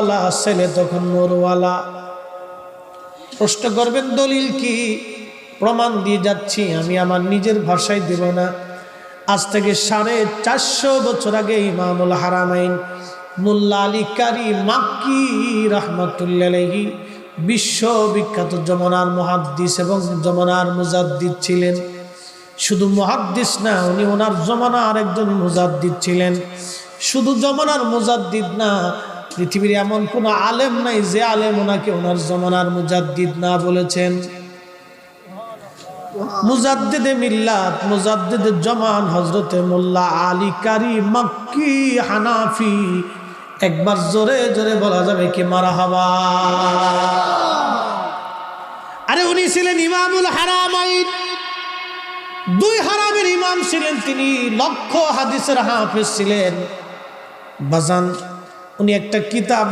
চাওয়ালা, ছেলে তখন নূরওয়ালা। প্রশ্ন করবেন দলিল কি? প্রমাণ দিয়ে যাচ্ছি, আমি আমার নিজের ভাষায় দেব না। আজ থেকে 450 বছর আগে ইমামুল হারামাইন মোল্লা আলী কারি মাক্কি রাহমাতুল্লাহ আলাইহি বিশ্ববিখ্যাত জমানার মুহাদ্দিস এবং জমানার মুজাদ্দিদ ছিলেন। শুধু মুহাদ্দিস না, উনি ওনার জমানার একজন মুজাদ্দিদ ছিলেন। শুধু জমানার মুজাদ্দিদ না, পৃথিবীর এমন কোনো আলেম নাই যে আলেম ওনাকে ওনার জমানার মুজাদ্দিদ না বলেছেন। মুজাদ্দিদে মিল্লাত, মুজাদ্দিদে জামান হযরতে মোল্লা আলী কারি মাক্কি হানাফি। একবার জোরে জোরে বলা যাবে কি মারহাবা? আরে উনি ছিলেন ইমামুল হারামাইন, 2 হারামের ইমাম ছিলেন তিনি, লক্ষ হাদিসের হাফেজ ছিলেন। বাজান উনি একটা কিতাব